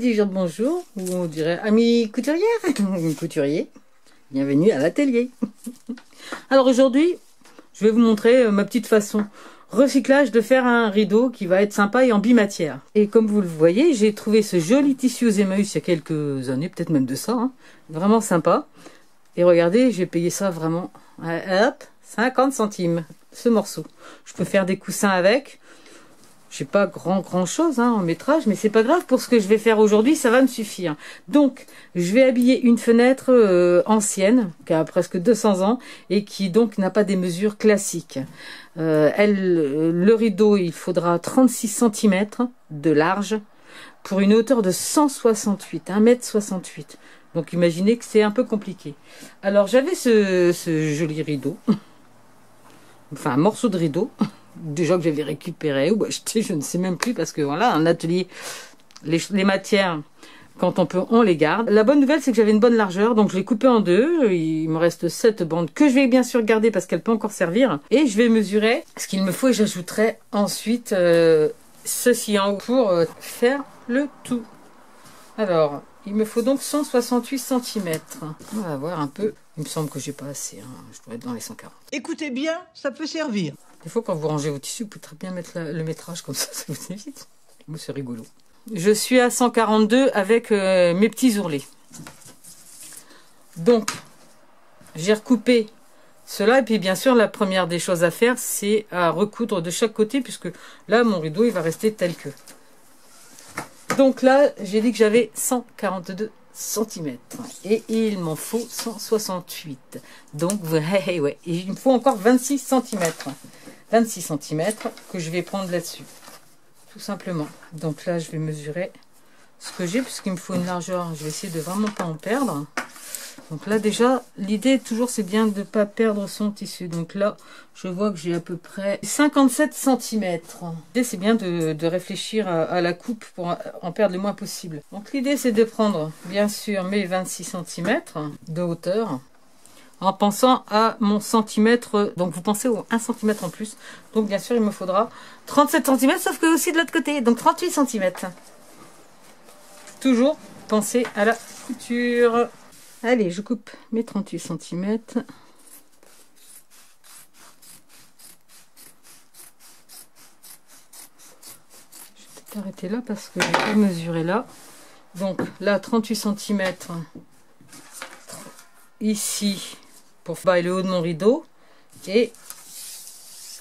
dire bonjour, ou on dirait amis couturière, couturier. Bienvenue à l'atelier. Alors aujourd'hui, je vais vous montrer ma petite façon recyclage de faire un rideau qui va être sympa et en bimatière. Et comme vous le voyez, j'ai trouvé ce joli tissu aux Emmaüs il y a quelques années, peut-être même de ça, hein. Vraiment sympa. Et regardez, j'ai payé ça vraiment, hop, 50 centimes ce morceau. Je peux faire des coussins avec. J'ai pas grand chose hein, en métrage, mais c'est pas grave, pour ce que je vais faire aujourd'hui, ça va me suffire. Donc, je vais habiller une fenêtre ancienne, qui a presque 200 ans, et qui donc n'a pas des mesures classiques. Le rideau, il faudra 36 cm de large, pour une hauteur de 168, 1,68 m. Donc imaginez que c'est un peu compliqué. Alors j'avais ce joli rideau, enfin un morceau de rideau, déjà que j'avais récupéré ou acheté, je ne sais même plus, parce que voilà, un atelier, les matières, quand on peut, on les garde. La bonne nouvelle, c'est que j'avais une bonne largeur, donc je l'ai coupé en deux. Il me reste 7 bandes que je vais bien sûr garder parce qu'elle peut encore servir. Et je vais mesurer ce qu'il me faut et j'ajouterai ensuite ceci en haut pour faire le tout. Alors, il me faut donc 168 cm. On va voir un peu. Il me semble que j'ai pas assez. Hein. Je dois être dans les 140. Écoutez bien, ça peut servir. Des fois, quand vous rangez vos tissus, vous pouvez très bien mettre le métrage comme ça vous évite. Moi, c'est rigolo. Je suis à 142 avec mes petits ourlets. Donc, j'ai recoupé cela. Et puis, bien sûr, la première des choses à faire, c'est à recoudre de chaque côté, puisque là, mon rideau, il va rester tel que. Donc là, j'ai dit que j'avais 142 cm. Et il m'en faut 168. Donc, ouais, et il me faut encore 26 cm. 26 cm que je vais prendre là-dessus. Tout simplement. Donc là, je vais mesurer ce que j'ai, puisqu'il me faut une largeur. Je vais essayer de vraiment pas en perdre. Donc là, déjà, l'idée toujours, c'est bien de ne pas perdre son tissu. Donc là, je vois que j'ai à peu près 57 cm. L'idée, c'est bien de réfléchir à la coupe pour en perdre le moins possible. Donc l'idée, c'est de prendre, bien sûr, mes 26 cm de hauteur, en pensant à mon centimètre. Donc vous pensez au 1 cm en plus. Donc bien sûr, il me faudra 37 cm, sauf que aussi de l'autre côté. Donc 38 cm. Toujours penser à la couture. Allez, je coupe mes 38 cm. Je vais peut-être arrêter là parce que je vais mesurer là. Donc là, 38 cm ici pour bas et le haut de mon rideau. Et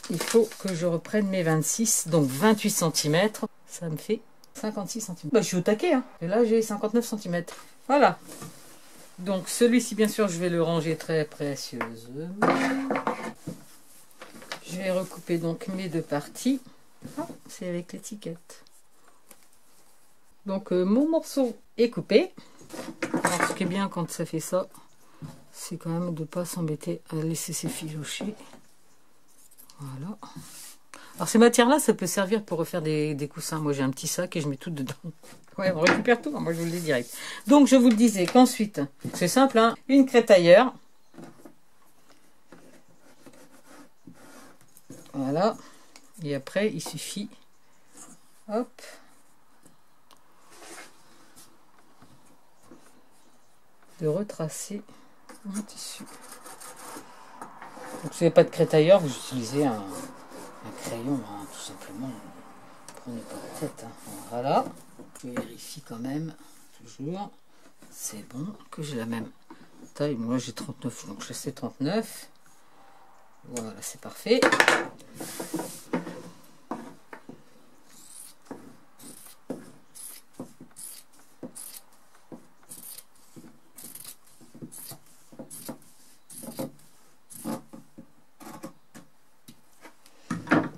il faut que je reprenne mes 26, donc 28 cm. Ça me fait 56 cm. Bah, je suis au taquet, hein. Et là, j'ai 59 cm. Voilà. Donc celui-ci, bien sûr, je vais le ranger très précieusement. Je vais recouper donc mes deux parties. Ah, c'est avec l'étiquette. Donc mon morceau est coupé. Alors, ce qui est bien quand ça fait ça, c'est quand même de ne pas s'embêter à laisser s'effilocher. Voilà. Alors ces matières-là, ça peut servir pour refaire des coussins. Moi, j'ai un petit sac et je mets tout dedans. Ouais, on récupère tout. Moi, je vous le dis direct. Donc, je vous le disais qu'ensuite, c'est simple, hein, une crétailleur. Voilà. Et après, il suffit, hop, de retracer mon tissu. Donc, si vous n'avez pas de crétailleur, vous utilisez un crayon, hein, tout simplement. Prenez pas la tête. Hein. Voilà. Je vérifie quand même, toujours. C'est bon, que j'ai la même taille. Moi, j'ai 39, donc je sais 39. Voilà, c'est parfait.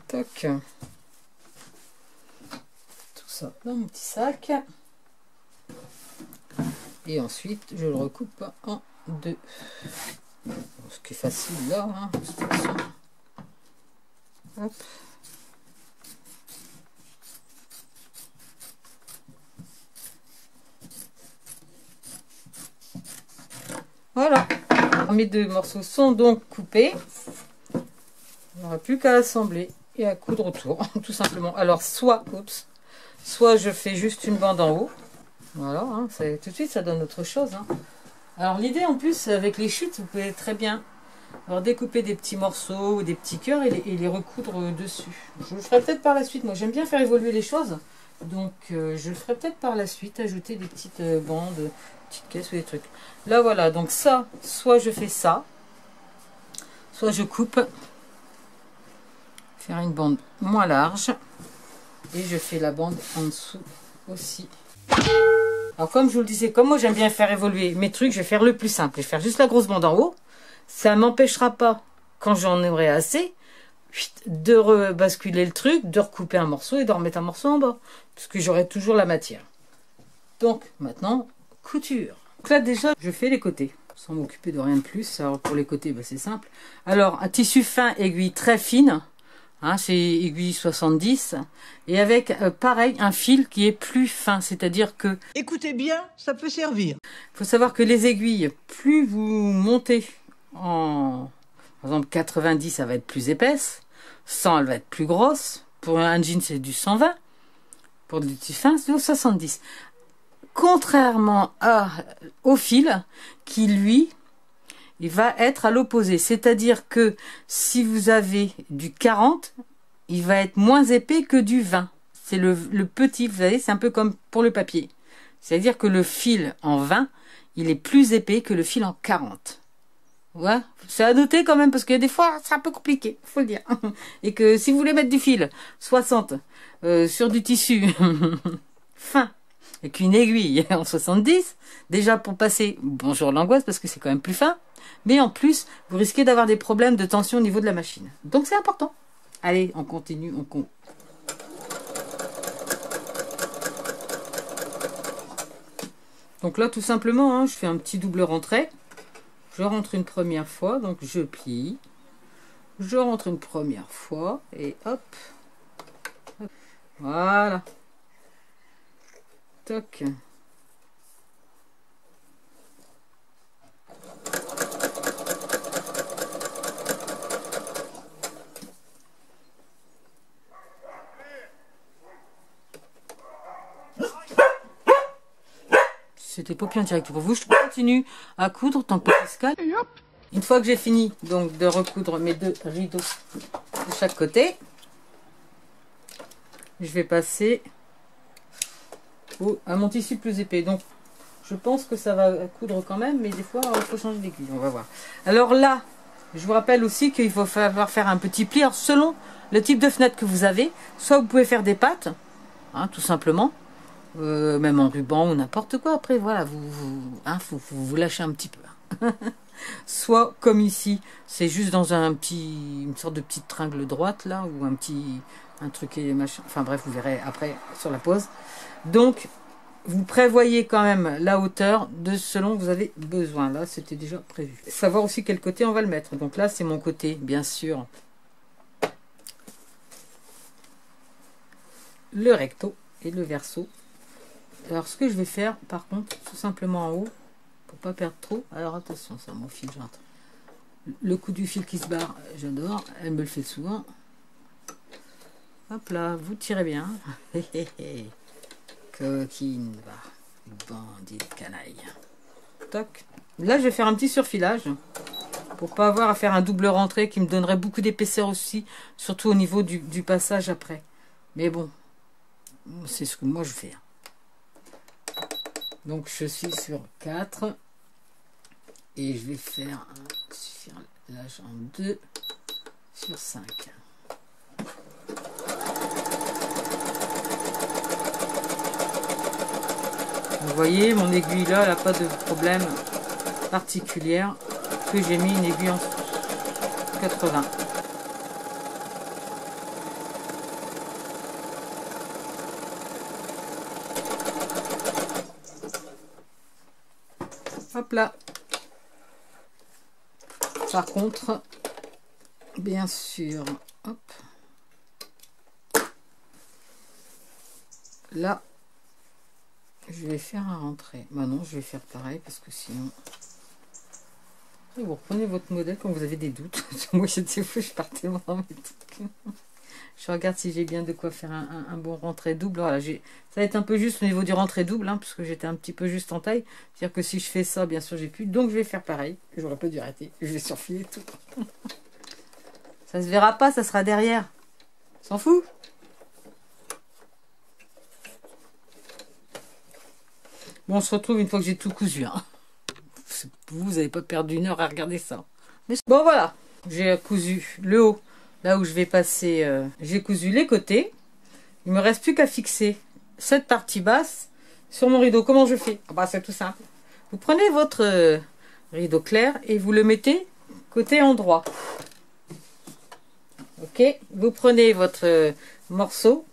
Toc. Ça dans mon petit sac et ensuite je le recoupe en deux, ce qui est facile là, hein, de toute façon. Hop. Voilà, mes deux morceaux sont donc coupés. Il n'y aura plus qu'à assembler et à coudre autour, tout simplement. Alors soit je fais juste une bande en haut, Voilà, hein, tout de suite ça donne autre chose. Hein. Alors l'idée en plus avec les chutes, vous pouvez très bien alors, découper des petits morceaux ou des petits cœurs et les recoudre dessus. Je le ferai peut-être par la suite. Moi j'aime bien faire évoluer les choses. Donc je le ferai peut-être par la suite, ajouter des petites bandes, petites caisses ou des trucs. Là voilà, donc ça, soit je fais ça, soit je coupe, faire une bande moins large. Et je fais la bande en dessous aussi. Alors comme je vous le disais, comme moi j'aime bien faire évoluer mes trucs, je vais faire le plus simple. Je vais faire juste la grosse bande en haut. Ça ne m'empêchera pas, quand j'en aurai assez, de rebasculer le truc, de recouper un morceau et de remettre un morceau en bas. Parce que j'aurai toujours la matière. Donc maintenant, couture. Donc là déjà, je fais les côtés. Sans m'occuper de rien de plus. Alors pour les côtés, bah, c'est simple. Alors un tissu fin, aiguille très fine. Hein, c'est aiguille 70 et avec pareil un fil qui est plus fin, c'est-à-dire que Écoutez bien, ça peut servir. il faut savoir que les aiguilles, plus vous montez en par exemple 90, ça va être plus épaisse, 100 elle va être plus grosse, pour un jean c'est du 120, pour du tissu fin c'est du 70, contrairement au fil qui lui il va être à l'opposé. C'est-à-dire que si vous avez du 40, il va être moins épais que du 20. C'est le petit, vous savez, c'est un peu comme pour le papier. C'est-à-dire que le fil en 20, il est plus épais que le fil en 40. Ouais, c'est à noter quand même, parce que des fois, c'est un peu compliqué, faut le dire. Et que si vous voulez mettre du fil 60 sur du tissu fin, avec une aiguille en 70, déjà pour passer, bonjour l'angoisse, parce que c'est quand même plus fin, mais en plus, vous risquez d'avoir des problèmes de tension au niveau de la machine. Donc c'est important. Allez, on continue, on compte. Donc là, tout simplement, hein, je fais un petit double rentrée. Je rentre une première fois, donc je plie. Je rentre une première fois, et hop. Voilà. Toc. C'était pas bien direct pour vous. Je continue à coudre tant que ça se calme. Une fois que j'ai fini donc de recoudre mes deux rideaux de chaque côté, je vais passer à mon tissu plus épais. Donc je pense que ça va coudre quand même, mais des fois il faut changer d'aiguille. On va voir. Alors là, je vous rappelle aussi qu'il faut falloir faire un petit pli. Alors selon le type de fenêtre que vous avez, soit vous pouvez faire des pattes, hein, tout simplement. Même en ruban ou n'importe quoi. Après, voilà, vous lâchez un petit peu. Soit comme ici, c'est juste dans une sorte de petite tringle droite là, ou un truc et machin. Enfin bref, vous verrez après sur la pose. Donc, vous prévoyez quand même la hauteur de selon que vous avez besoin. Là, c'était déjà prévu. Savoir aussi quel côté on va le mettre. Donc là, c'est mon côté, bien sûr, le recto et le verso. Alors ce que je vais faire par contre, tout simplement en haut, pour pas perdre trop, alors attention, ça mon fil, j'entre. Le coup du fil qui se barre, j'adore, elle me le fait souvent. Hop là, vous tirez bien. Coquine, bandit de canaille. Toc. Là je vais faire un petit surfilage, pour pas avoir à faire un double rentrée qui me donnerait beaucoup d'épaisseur aussi, surtout au niveau du passage après. Mais bon, c'est ce que moi je fais. Donc je suis sur 4 et je vais faire un surfilage en 2 sur 5. Vous voyez, mon aiguille là, elle n'a pas de problème particulier, que j'ai mis une aiguille en 80. Hop là. Par contre, bien sûr, hop. Là, je vais faire un rentrée. Bah non, je vais faire pareil parce que sinon... Vous reprenez votre modèle quand vous avez des doutes. Moi, j'étais fou, je partais dans mes trucs. Je regarde si j'ai bien de quoi faire un bon rentré double. Voilà, ça va être un peu juste au niveau du rentré double, hein, puisque j'étais un petit peu juste en taille. C'est-à-dire que si je fais ça, bien sûr, j'ai plus. Donc je vais faire pareil. J'aurais pas dû arrêter. Je vais surfiler tout. Ça se verra pas, ça sera derrière. S'en fout. Bon, on se retrouve une fois que j'ai tout cousu. Hein. Vous n'avez pas perdu 1 heure à regarder ça. Mais bon, voilà. J'ai cousu le haut. Là où je vais passer, j'ai cousu les côtés. Il me reste plus qu'à fixer cette partie basse sur mon rideau. Comment je fais? Ah bah, c'est tout simple. Vous prenez votre rideau clair et vous le mettez côté endroit. Ok. Vous prenez votre morceau.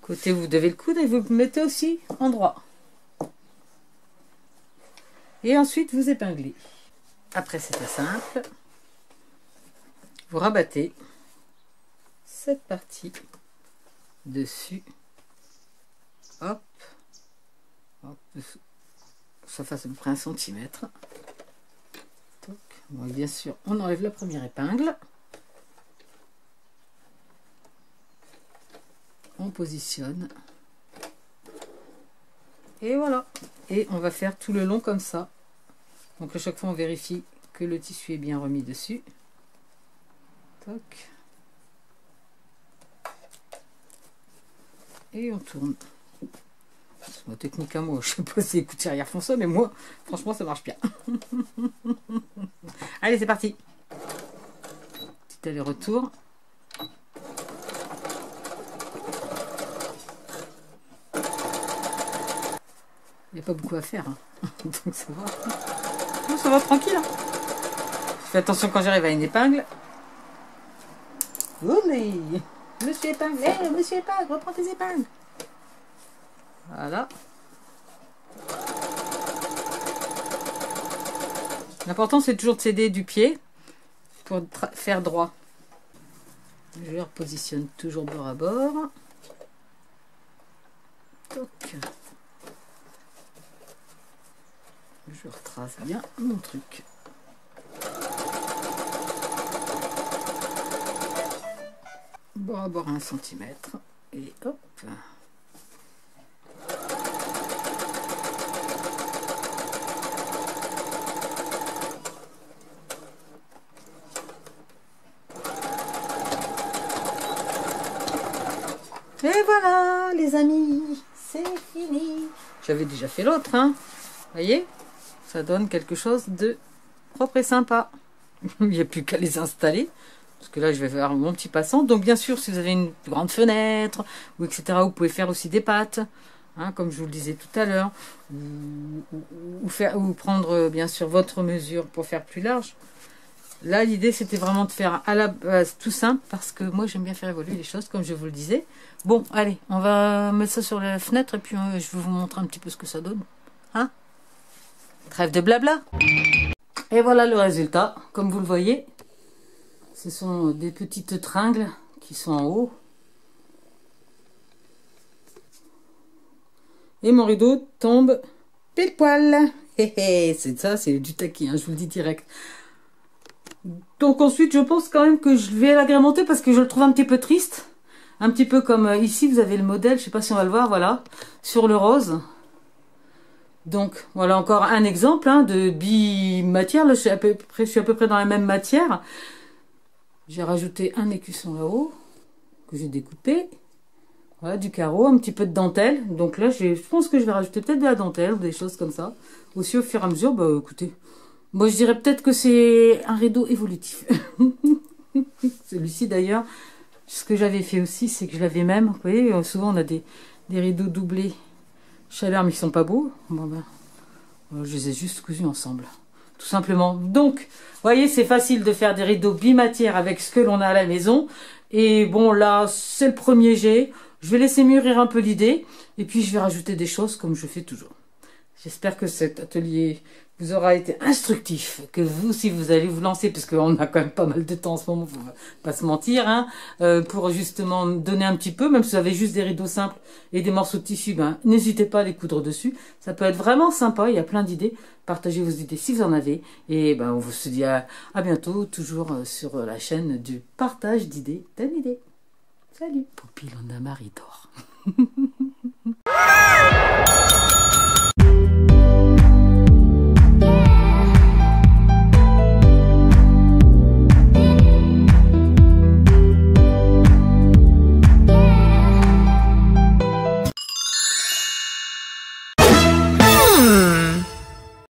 Côté où vous devez le coudre et vous le mettez aussi endroit. Et ensuite, vous épinglez. Après, c'était simple. Vous rabattez cette partie dessus. Hop. Hop. Ça fasse à peu près 1 centimètre. Bon, bien sûr, on enlève la première épingle. On positionne. Et voilà. Et on va faire tout le long comme ça. Donc à chaque fois, on vérifie que le tissu est bien remis dessus. Toc. Et on tourne. Moi, techniquement, je sais pas si les couturières font ça, mais moi, franchement, ça marche bien. Allez, c'est parti. Petit aller-retour. Il n'y a pas beaucoup à faire. Hein. Donc ça va. Non, ça va tranquille. Hein. Je fais attention quand j'arrive à une épingle. Oulé, monsieur épingle, monsieur épingle, reprends tes épingles. Voilà. L'important c'est toujours de s'aider du pied pour faire droit. Je repositionne toujours bord à bord. Toc. Je retrace bien mon truc. Bord à bord 1 centimètre. Et hop. Et voilà les amis, c'est fini. J'avais déjà fait l'autre, hein. Voyez, ça donne quelque chose de propre et sympa. Il n'y a plus qu'à les installer. Parce que là, je vais faire mon petit passant. Donc, bien sûr, si vous avez une grande fenêtre, ou etc., vous pouvez faire aussi des pattes, hein, comme je vous le disais tout à l'heure. Ou prendre, bien sûr, votre mesure pour faire plus large. Là, l'idée, c'était vraiment de faire à la base tout simple, parce que moi, j'aime bien faire évoluer les choses, comme je vous le disais. Bon, allez, on va mettre ça sur la fenêtre, et puis je vais vous montrer un petit peu ce que ça donne. Hein? Trêve de blabla. Et voilà le résultat, comme vous le voyez. Ce sont des petites tringles qui sont en haut. Et mon rideau tombe pile poil. C'est ça, c'est du taquet, hein, je vous le dis direct. Donc ensuite, je pense quand même que je vais l'agrémenter parce que je le trouve un petit peu triste. Un petit peu comme ici, vous avez le modèle, je ne sais pas si on va le voir, voilà, sur le rose. Donc voilà encore un exemple hein, de bi-matière. Là, je suis à peu près dans la même matière. J'ai rajouté un écusson là-haut que j'ai découpé. Voilà, du carreau, un petit peu de dentelle. Donc là, je pense que je vais rajouter peut-être de la dentelle ou des choses comme ça. Aussi au fur et à mesure, bah écoutez. Moi, je dirais peut-être que c'est un rideau évolutif. Celui-ci d'ailleurs, ce que j'avais fait aussi, c'est que je l'avais même. Vous voyez, souvent on a des rideaux doublés chaleur, mais qui sont pas beaux. Bon ben, je les ai juste cousus ensemble. Tout simplement. Donc, vous voyez, c'est facile de faire des rideaux bimatières avec ce que l'on a à la maison. Et bon, là, c'est le premier jet. Je vais laisser mûrir un peu l'idée. Et puis, je vais rajouter des choses comme je fais toujours. J'espère que cet atelier vous aura été instructif, que vous, si vous allez vous lancer, parce qu'on a quand même pas mal de temps en ce moment, faut pas se mentir, hein, pour justement donner un petit peu, même si vous avez juste des rideaux simples et des morceaux de tissu, ben, n'hésitez pas à les coudre dessus. Ça peut être vraiment sympa, il y a plein d'idées. Partagez vos idées si vous en avez. Et ben, on vous se dit à bientôt, toujours sur la chaîne du partage d'idées d'une idée. Salut. Poupille en a marre, il dort.